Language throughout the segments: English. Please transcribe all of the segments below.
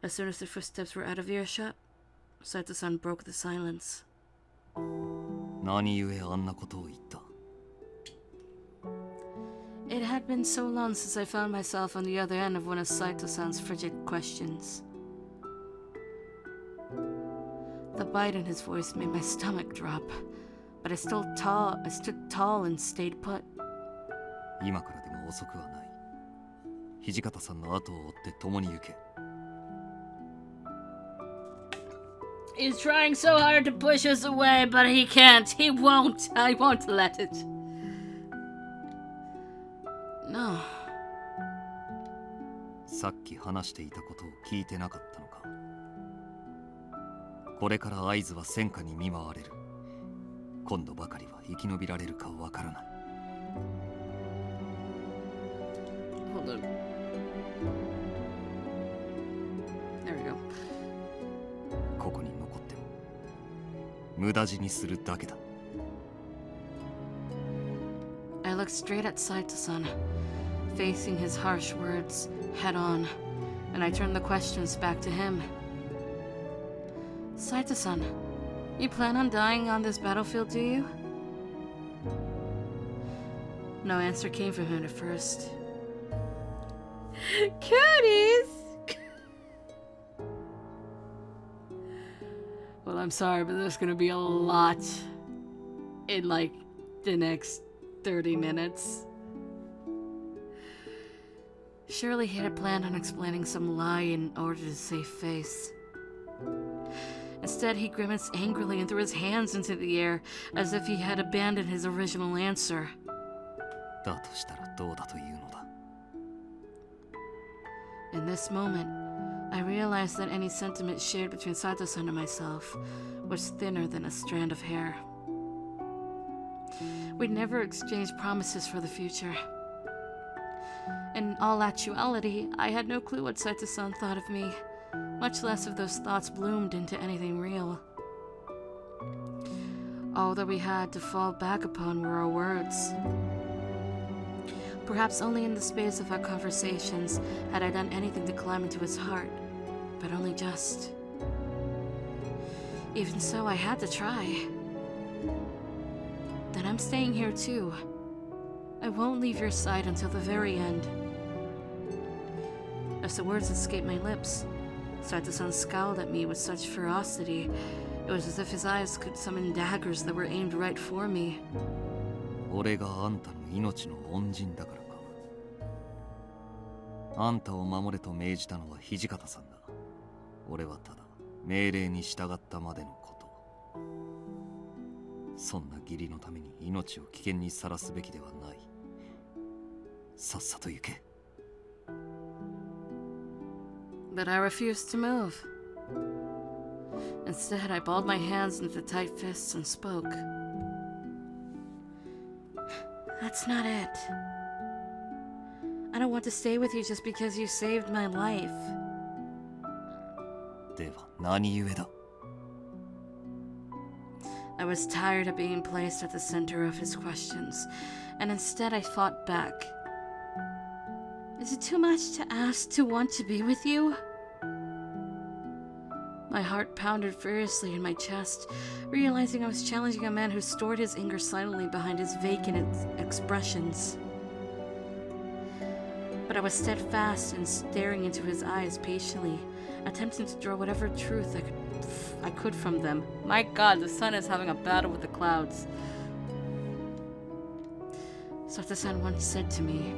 As soon as the footsteps were out of earshot, Saito-san broke the silence. 何故あんなことを言った？ It had been so long since I found myself on the other end of one of Saito-san's frigid questions. The bite in his voice made my stomach drop, but I stood tall and stayed put. 今からでも遅くはない。土方さんの後を追って共に行け。 He's trying so hard to push us away, but he can't. He won't. I won't let it. No. さっき話していたことを聞いてなかったのか。これから合図は戦火に見舞われる。今度ばかりは生き延びられるかわからない。Hold on. There we go. ここに残っても無駄死にするだけだ。 I looked straight at Saito-san, facing his harsh words head on, and I turned the questions back to him. Saito-san, you plan on dying on this battlefield, do you? No answer came from him at first. Cooties! Well, I'm sorry, but there's gonna be a lot in like the next 30 minutes. Surely he had planned on explaining some lie in order to save face. Instead, he grimaced angrily and threw his hands into the air as if he had abandoned his original answer. だとしたらどうだというのだ。 In this moment, I realized that any sentiment shared between Saito-san and myself was thinner than a strand of hair. We'd never exchanged promises for the future. In all actuality, I had no clue what Saito-san thought of me, much less if those thoughts bloomed into anything real. All that we had to fall back upon were our words. Perhaps only in the space of our conversations had I done anything to climb into his heart, but only just. Even so, I had to try. Then I'm staying here too. I won't leave your side until the very end. As the words escaped my lips, Saito-san scowled at me with such ferocity, it was as if his eyes could summon daggers that were aimed right for me. 俺があんたの命の恩人だからか。あんたを守れと命じたのは土方さんだ。俺はただ命令に従ったまでのこと。そんな義理のために命を危険にさらすべきではない。さっさと行け。 But I refused to move. Instead, I balled my hands into tight fists and spoke. That's not it. I don't want to stay with you just because you saved my life. では何故だ? I was tired of being placed at the center of his questions, and instead I fought back. Is it too much to ask to want to be with you? My heart pounded furiously in my chest, realizing I was challenging a man who stored his anger silently behind his vacant expressions. But I was steadfast and staring into his eyes patiently, attempting to draw whatever truth I could from them. My god, the sun is having a battle with the clouds. Saito-san once said to me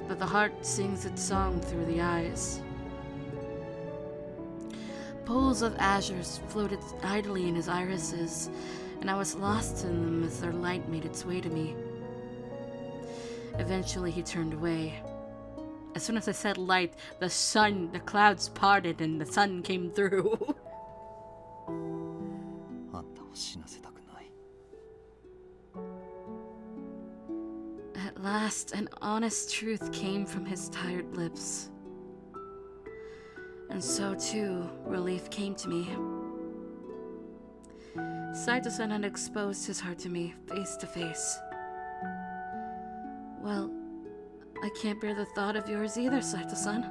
that the heart sings its song through the eyes. Pools of azures floated idly in his irises, and I was lost in them as their light made its way to me. Eventually, he turned away. As soon as I said light, the clouds parted and the sun came through. あんたを死なせたくない。 At last, an honest truth came from his tired lips. And so, too, relief came to me. Saito-san had exposed his heart to me, face to face. Well, I can't bear the thought of yours either, Saito-san.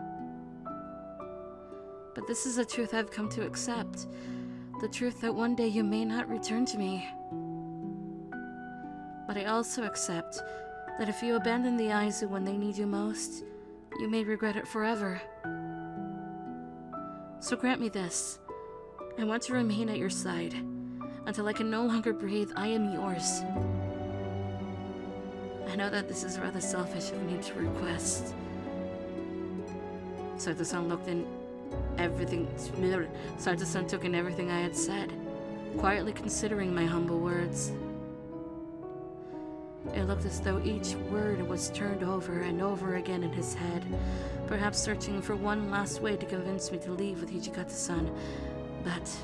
But this is a truth I've come to accept. The truth that one day you may not return to me. But I also accept that if you abandon the Aizu when they need you most, you may regret it forever. So grant me this. I want to remain at your side. Until I can no longer breathe, I am yours. I know that this is rather selfish of me to request. Saito-san looked in everything. Saito-san took in everything I had said, quietly considering my humble words. It looked as though each word was turned over and over again in his head, perhaps searching for one last way to convince me to leave with Hijikata-san, but...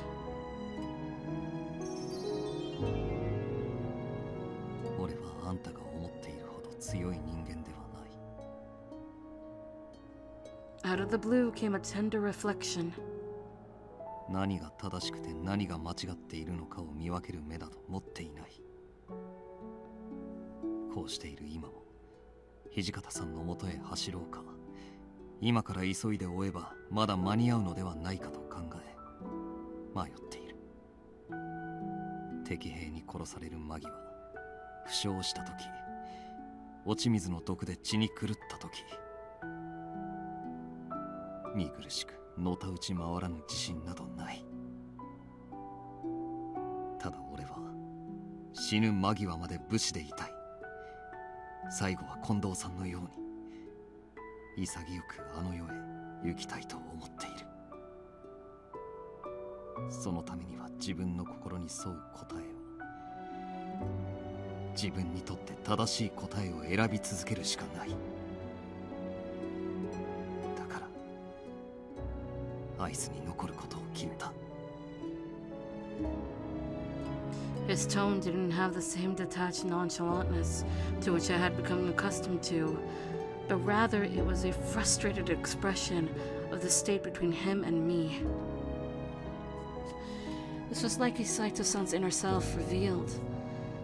Out of the blue came a tender reflection. 何が正しくて何が間違っているのかを見分ける目など持っていない。こうしている今も土方さんのもとへ走ろうか、今から急いで追えばまだ間に合うのではないかと考え迷っている。敵兵に殺される間際、負傷した時、落ち水の毒で血に狂った時、見苦しくのたうち回らぬ自信などない。ただ俺は死ぬ間際まで武士でいたい。最後は近藤さんのように潔くあの世へ行きたいと思っている。そのためには自分の心に沿う答えを、自分にとって正しい答えを選び続けるしかない。だから会津に残ることを決めた。His tone didn't have the same detached nonchalantness to which I had become accustomed to, but rather it was a frustrated expression of the state between him and me. This was like a Saito-san's inner self revealed,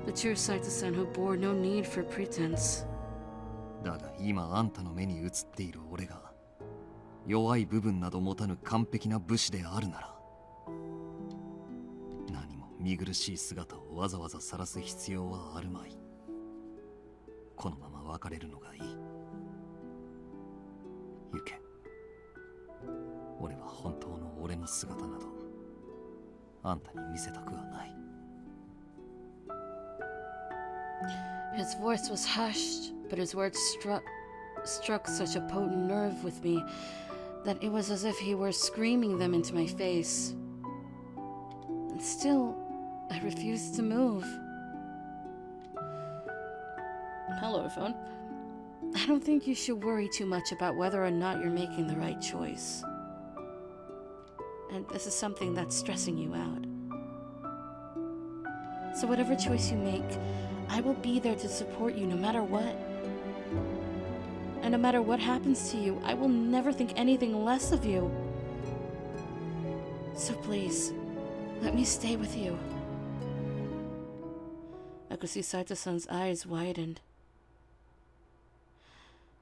the true Saito-san who bore no need for pretense. だが今あんたの目に映っている俺が弱い部分など持たぬ完璧な武士であるなら、見苦しい姿をわざわざ晒す必要はあるまい。このまま別れるのがいい。行け。俺は本当の俺の姿などあんたに見せたくはない。 His voice was hushed, but his words struck such a potent nerve with me that it was as if he were screaming them into my face. And still, I refused to move. Hello, phone. I don't think you should worry too much about whether or not you're making the right choice. And this is something that's stressing you out. So whatever choice you make, I will be there to support you no matter what. And no matter what happens to you, I will never think anything less of you. So please, let me stay with you. I could see Saito-san's eyes widened.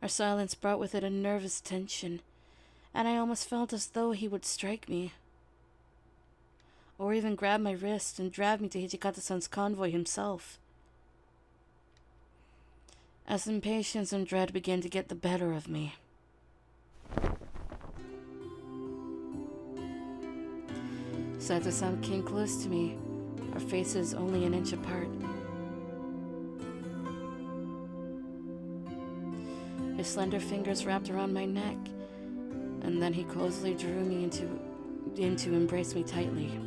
Our silence brought with it a nervous tension, and I almost felt as though he would strike me. Or even grab my wrist and drag me to Hijikata-san's convoy himself. As impatience and dread began to get the better of me. Saito-san came close to me, our faces only an inch apart. His slender fingers wrapped around my neck, and then he closely drew me in to embrace me tightly.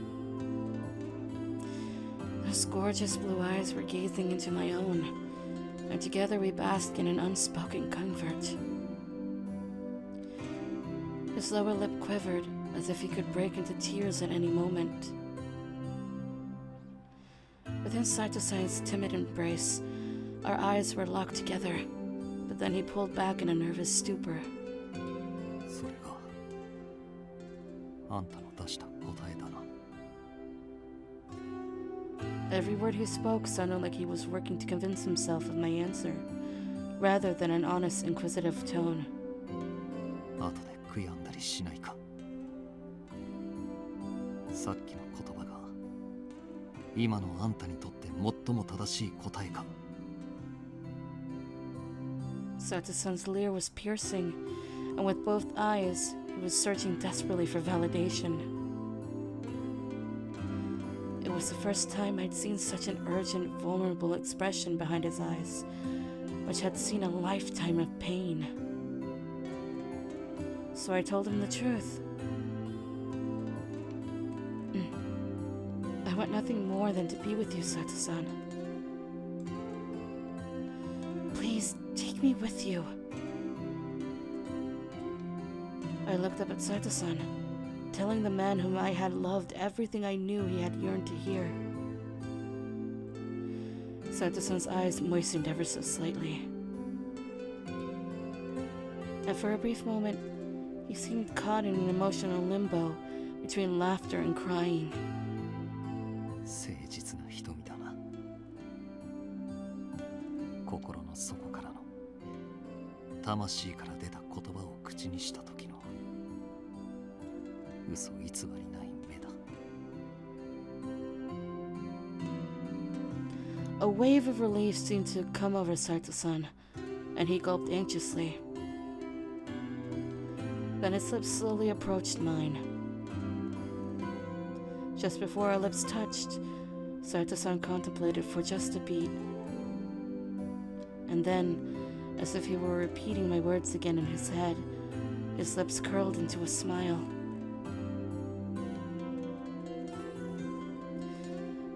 Those gorgeous blue eyes were gazing into my own, and together we basked in an unspoken comfort. His lower lip quivered, as if he could break into tears at any moment. Within Saito-san's timid embrace, our eyes were locked together, but then he pulled back in a nervous stupor. それがあんたの出した答えだな。 Every word he spoke sounded like he was working to convince himself of my answer, rather than an honest, inquisitive tone. 後で悔やんだりしないか。さっきの言葉が今のあんたにとって最も正しい答えか。 Saito-san's leer was piercing, and with both eyes, he was searching desperately for validation. It was the first time I'd seen such an urgent, vulnerable expression behind his eyes, which had seen a lifetime of pain. So I told him the truth. I want nothing more than to be with you, Saito-san. Please, take me with you. I looked up at Saito-san, telling the man whom I had loved everything I knew he had yearned to hear. Saito-san's eyes moistened ever so slightly. And for a brief moment, he seemed caught in an emotional limbo between laughter and crying. 誠実な瞳だな。心の底からの魂から出た言葉を口にした時の嘘偽りない目だ。 A wave of relief seemed to come over Saito-san, and he gulped anxiously. Then his lips slowly approached mine. Just before our lips touched, Saito-san contemplated for just a beat. And then, as if he were repeating my words again in his head, his lips curled into a smile.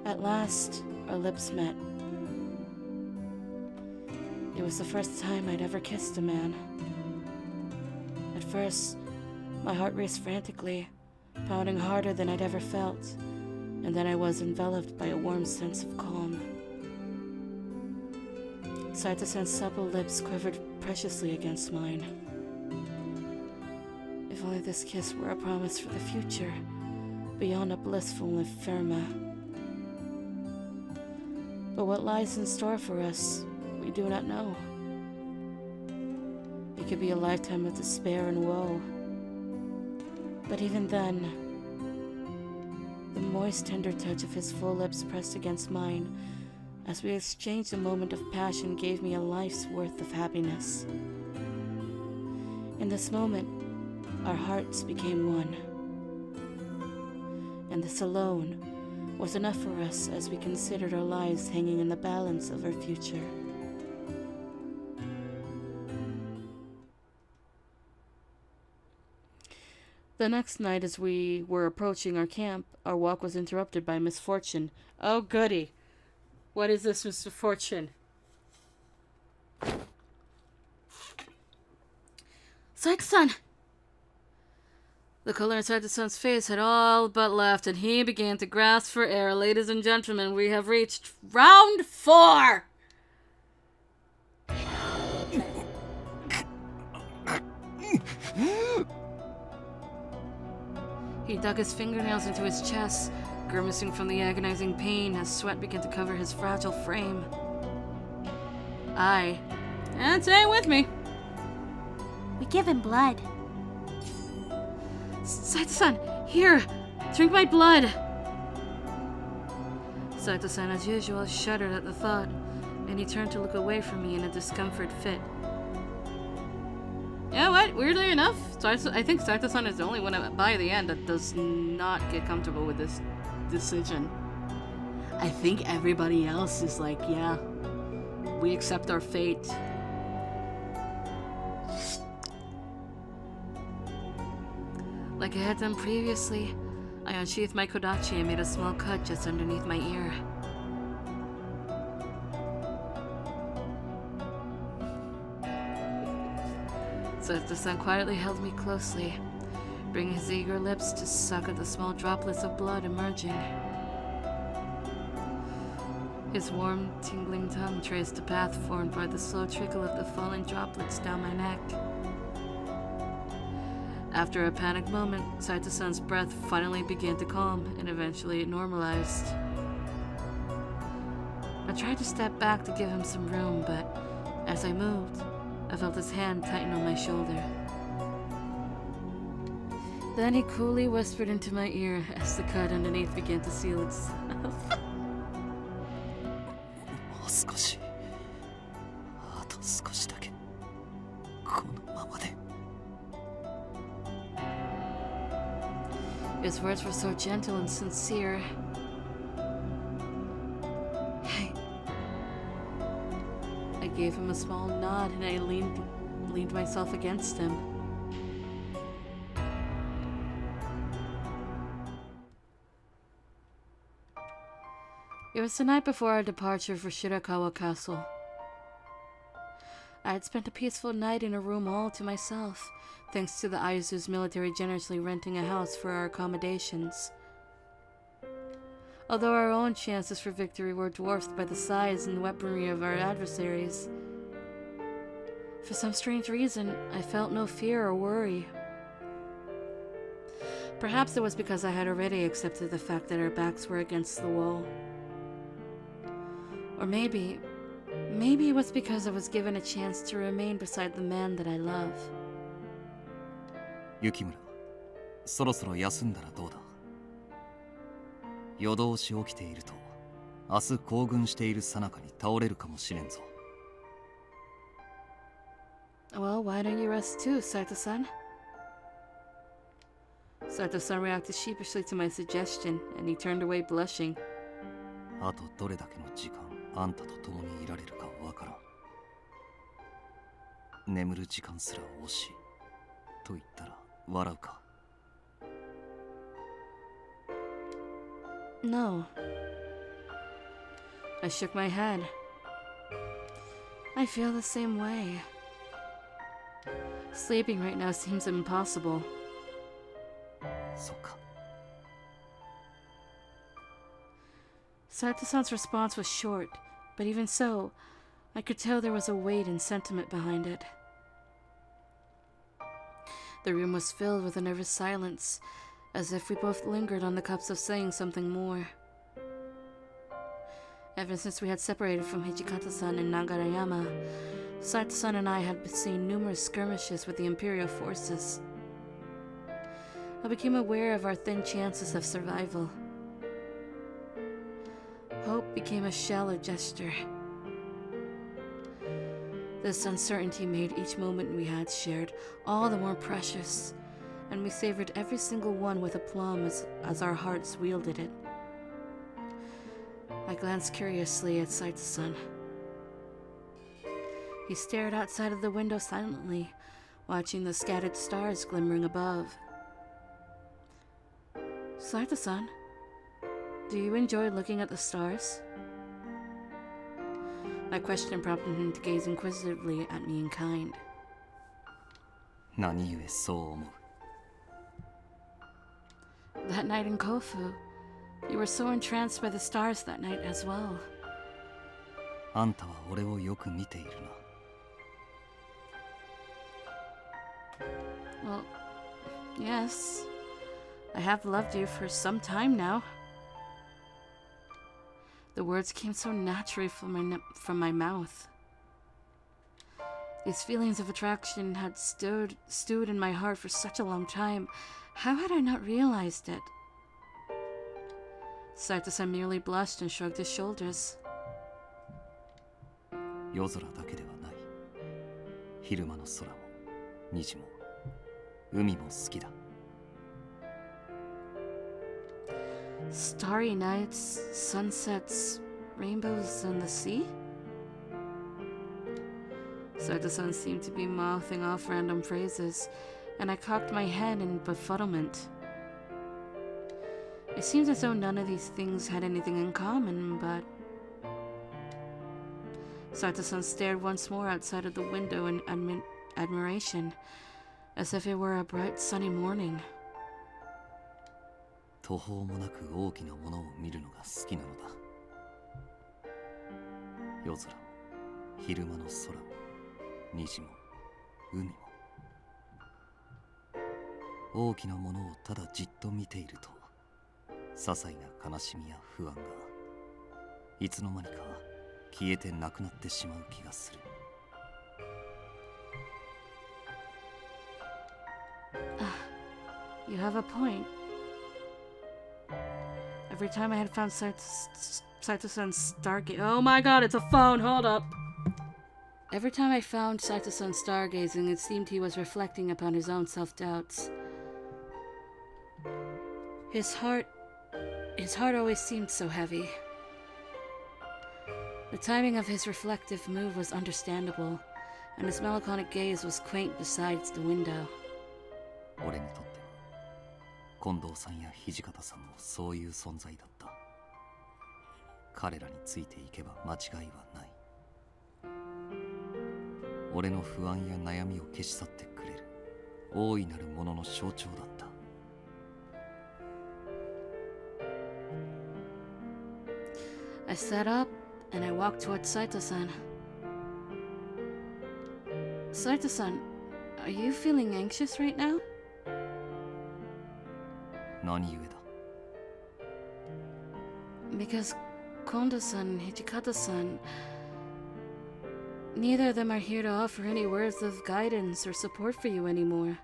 At last, our lips met. It was the first time I'd ever kissed a man. At first, my heart raced frantically, pounding harder than I'd ever felt, and then I was enveloped by a warm sense of calm. Saito-san's supple lips quivered preciously against mine. If only this kiss were a promise for the future, beyond a blissful inferma. But what lies in store for us, we do not know. It could be a lifetime of despair and woe. But even then, the moist, tender touch of his full lips pressed against mine as we exchanged a moment of passion gave me a life's worth of happiness. In this moment, our hearts became one. And this alone was enough for us as we considered our lives hanging in the balance of our future. The next night, as we were approaching our camp, our walk was interrupted by misfortune. Oh, goody. What is this misfortune? Saito-san! The color inside the son's face had all but left, and he began to grasp for air. Ladies and gentlemen, we have reached round 4! He dug his fingernails into his chest, grimacing from the agonizing pain as sweat began to cover his fragile frame. And say it with me. We give him blood. Saito-san, here, drink my blood. Saito-san, as usual, shuddered at the thought, and he turned to look away from me in a discomfort fit. You know what? Weirdly enough, I think Saito-san is the only one by the end that does not get comfortable with this decision. I think everybody else is like, yeah, we accept our fate. Like I had done previously, I unsheathed my kodachi and made a small cut just underneath my ear. Saito-san quietly held me closely, bringing his eager lips to suck at the small droplets of blood emerging. His warm, tingling tongue traced the path formed by the slow trickle of the falling droplets down my neck. After a panicked moment, Saito-san's breath finally began to calm, and eventually it normalized. I tried to step back to give him some room, but as I moved, I felt his hand tighten on my shoulder. Then he coolly whispered into my ear as the cut underneath began to seal itself. もう少し、あと少しだけ、このままで。His words were so gentle and sincere. I gave him a small nod and I leaned myself against him. It was the night before our departure for Shirakawa Castle. I had spent a peaceful night in a room all to myself, thanks to the Aizu's military generously renting a house for our accommodations. Although our own chances for victory were dwarfed by the size and weaponry of our adversaries, for some strange reason, I felt no fear or worry. Perhaps it was because I had already accepted the fact that our backs were against the wall. Or maybe it was because I was given a chance to remain beside the man that I love. 雪村、そろそろ休んだらどうだ。夜通し起きていると、明日行軍している最中に倒れるかもしれんぞ。Well, why don't you rest too, Saito-san? Saito-san reacted sheepishly to my suggestion, and he turned away blushing. あとどれだけの時間、あんたと共にいられるかわからん。眠る時間すら惜しい。と言ったら笑うか。No. I shook my head. I feel the same way. Sleeping right now seems impossible. そうか。Saito-san's response was short, but even so, I could tell there was a weight and sentiment behind it. The room was filled with a nervous silence, as if we both lingered on the cups of saying something more. Ever since we had separated from Hijikata-san in Nagarayama, Saito-san and I had seen numerous skirmishes with the Imperial forces. I became aware of our thin chances of survival. Hope became a shallow gesture. This uncertainty made each moment we had shared all the more precious, and we savored every single one with aplomb as our hearts wielded it. I glanced curiously at Saito-san. He stared outside of the window silently, watching the scattered stars glimmering above. Saito-san, do you enjoy looking at the stars? My question prompted him to gaze inquisitively at me in kind. 何故そう思う。 That night in Kofu, you were so entranced by the stars that night as well. あんたは俺をよく見ているな。Well, yes. I have loved you for some time now. The words came so naturally from my mouth. These feelings of attraction had stewed in my heart for such a long time. How had I not realized it? Saito-san merely blushed and shrugged his shoulders. 夜空だけではない。昼間の空も、虹も、海も好きだ。Starry nights, sunsets, rainbows, and the sea? Saito-san seemed to be mouthing off random phrases, and I cocked my head in befuddlement. It seemed as though none of these things had anything in common, but... Saito-san stared once more outside of the window in admiration, as if it were a bright sunny morning. 途方もなく大きなものを見るのが好きなのだ。夜空も、昼間の空も、虹も、海も。大きなものをただじっと見ていると、些細な悲しみや不安が、いつの間にか消えてなくなってしまう気がする。You have a point. Every time I had found Saito-san's stargazing... Oh my god, it's a phone! Hold up! Every time I found Saito-san's stargazing, it seemed he was reflecting upon his own self-doubts. His heart always seemed so heavy. The timing of his reflective move was understandable, and his melancholic gaze was quaint besides the window. 俺にとっては近藤さんや土方さんもそういう存在だった。彼らについていけば間違いはない。俺の不安や悩みを消し去ってくれる大いなるものの象徴だった。I sat up and I walked towards Saito-san. Saito-san, are you feeling anxious right now? 何故だ。 Because Kondo-san and Hijikata-san, neither of them are here to offer any words of guidance or support for you anymore.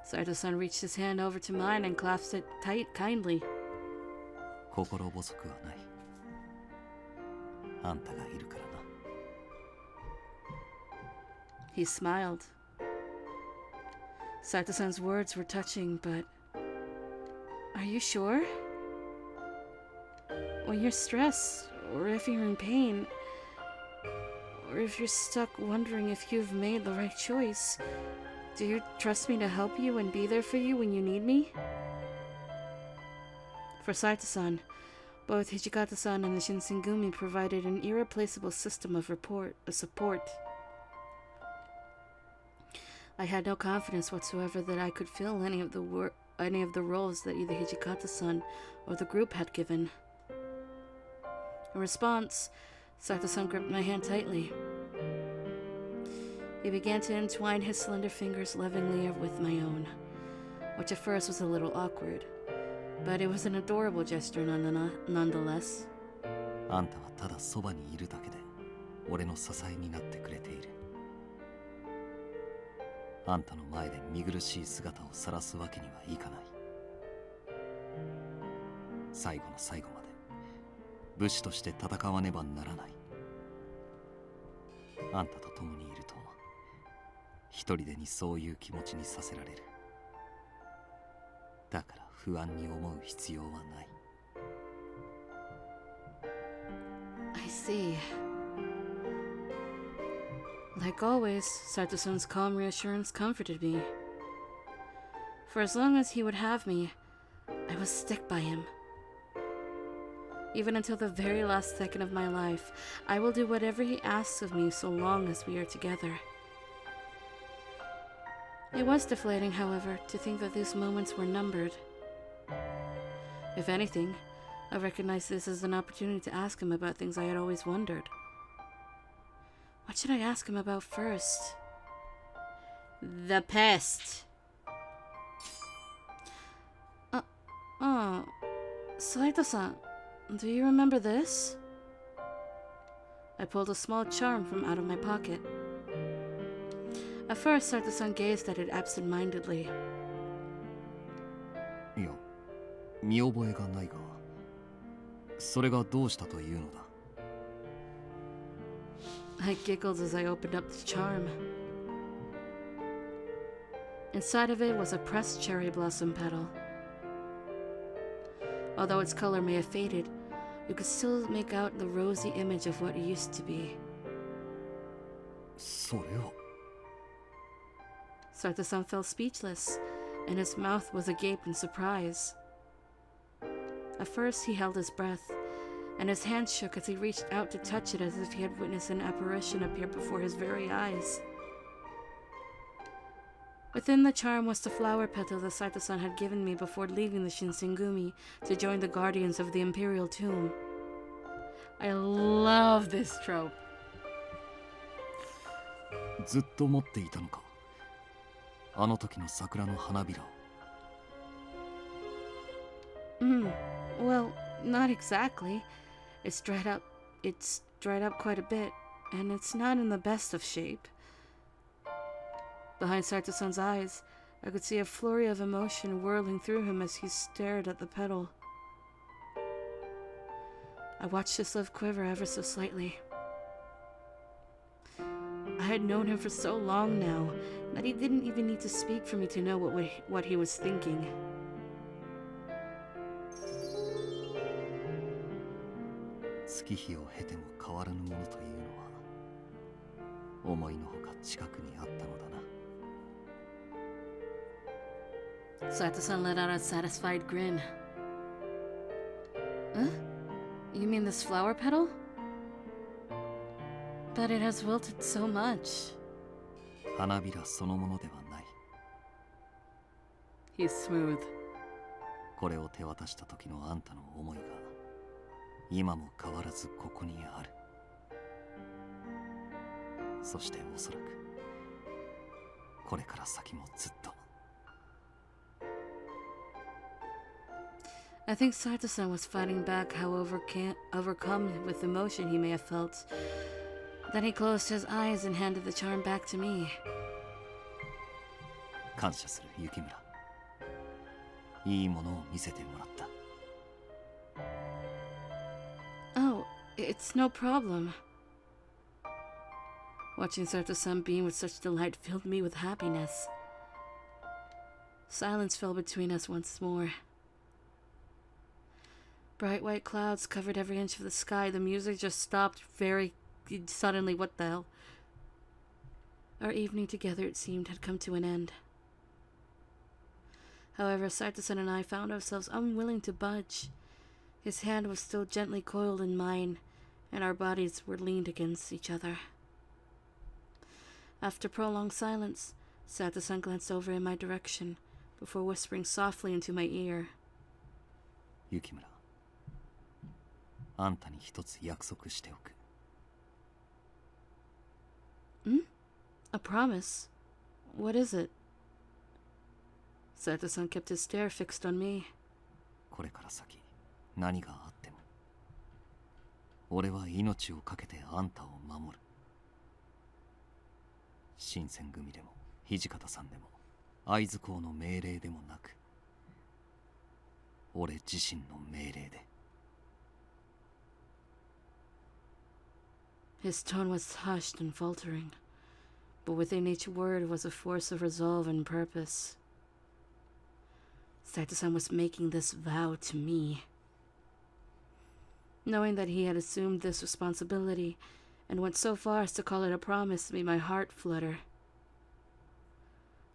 Saito-san reached his hand over to mine and clasped it tight kindly. 心細くはない。あんたがいるからな。 He smiled. Saito-san's words were touching, but... Are you sure? When you're stressed, or if you're in pain, or if you're stuck wondering if you've made the right choice, do you trust me to help you and be there for you when you need me? For Saito-san, both Hijikata-san and the Shinsengumi provided an irreplaceable system of support. I had no confidence whatsoever that I could fill any of the roles that either Hijikata-san or the group had given. In response, Saito-san gripped my hand tightly. He began to entwine his slender fingers lovingly with my own, which at first was a little awkward, but it was an adorable gesture nonetheless. あんたはただそばにいるだけで俺の支えになってくれている。あんたの前で見苦しい姿を晒すわけにはいかない。最後の最後まで武士として戦わねばならない。あんたと共にいると一人でにそういう気持ちにさせられる。だから不安に思う必要はない。 I see. Like always, Saito-san's calm reassurance comforted me. For as long as he would have me, I would stick by him. Even until the very last second of my life, I will do whatever he asks of me so long as we are together. It was deflating, however, to think that these moments were numbered. If anything, I recognized this as an opportunity to ask him about things I had always wondered. What should I ask him about first? The pest! Saito-san, do you remember this? I pulled a small charm from out of my pocket. At first, Saito-san gazed at it absent-mindedly. いや、見覚えがないが、それがどうしたというのだ。 I giggled as I opened up the charm. Inside of it was a pressed cherry blossom petal. Although its color may have faded, you could still make out the rosy image of what it used to be. それは。 Saito-san fell speechless, and his mouth was agape in surprise. At first, he held his breath, and his hand shook as he reached out to touch it as if he had witnessed an apparition appear before his very eyes. Within the charm was the flower petal that Saito-san had given me before leaving the Shinsengumi to join the guardians of the Imperial Tomb. I love this trope. ずっと持っていたのか。あの時の桜の花びらを。Well, not exactly. It's dried up quite a bit, and it's not in the best of shape. Behind Saito-san's eyes, I could see a flurry of emotion whirling through him as he stared at the petal. I watched his lip quiver ever so slightly. I had known him for so long now that he didn't even need to speak for me to know what he was thinking. Saito-san let out a satisfied grin. Huh? You mean this flower petal? But it has wilted so much. He's smooth. これを手渡した時のあんたの思いが今も変わらずここにある。そしておそらくこれから先もずっと。I think Saito-san was fighting back how overcome with emotion he may have felt. Then he closed his eyes and handed the charm back to me. 感謝する雪村。いいものを見せてもらった。Oh, it's no problem. Watching Saito-san beam with such delight filled me with happiness. Silence fell between us once more. Bright white clouds covered every inch of the sky. The music just stopped very suddenly. What the hell? Our evening together, it seemed, had come to an end. However, Saito-san and I found ourselves unwilling to budge. His hand was still gently coiled in mine, and our bodies were leaned against each other. After prolonged silence, Saito-san glanced over in my direction, before whispering softly into my ear. 雪村、あんたに一つ約束しておく。A promise? What is it? Saito-san kept his stare fixed on me. これから先、何があっても、俺は命を懸けてあんたを守る。新選組でも土方さんでも会津公の命令でもなく、俺自身の命令で。His tone was hushed and faltering, but within each word was a force of resolve and purpose. Saito-san was making this vow to me. Knowing that he had assumed this responsibility and went so far as to call it a promise made my heart flutter.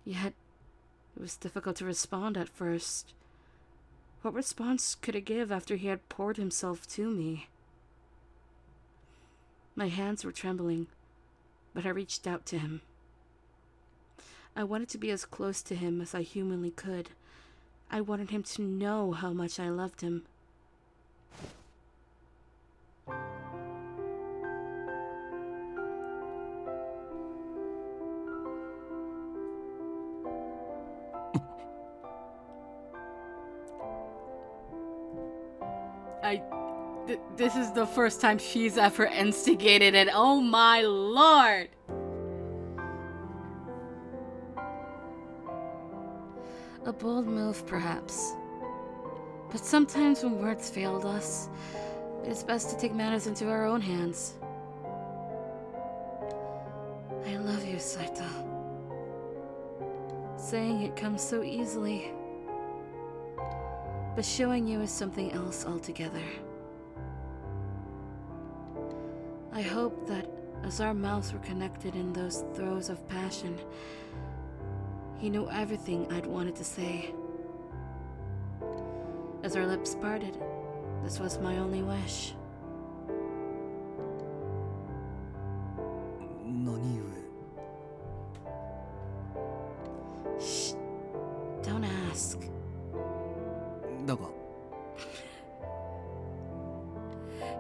Yet, it was difficult to respond at first. What response could I give after he had poured himself to me? My hands were trembling, but I reached out to him. I wanted to be as close to him as I humanly could. I wanted him to know how much I loved him. This is the first time she's ever instigated it. Oh my lord! A bold move, perhaps. But sometimes when words failed us, it is best to take matters into our own hands. I love you, Saito. Saying it comes so easily. But showing you is something else altogether. I hope that as our mouths were connected in those throes of passion, he knew everything I'd wanted to say. As our lips parted, this was my only wish. 何故 Shh. Don't ask. だが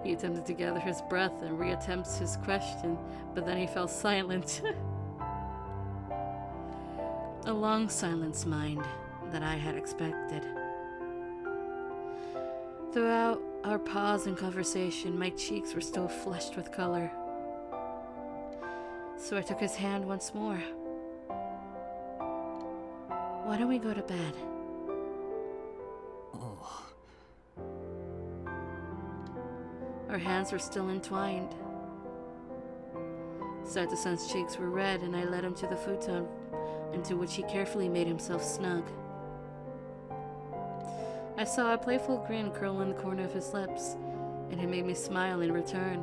He attempted to gather his breath and reattempt his question, but then he fell silent. A long silence, mind, that I had expected. Throughout our pause and conversation, my cheeks were still flushed with color. So I took his hand once more. Why don't we go to bed? Oh, Our hands were still entwined. Saito-san's cheeks were red, and I led him to the futon, into which he carefully made himself snug. I saw a playful grin curl in the corner of his lips, and it made me smile in return.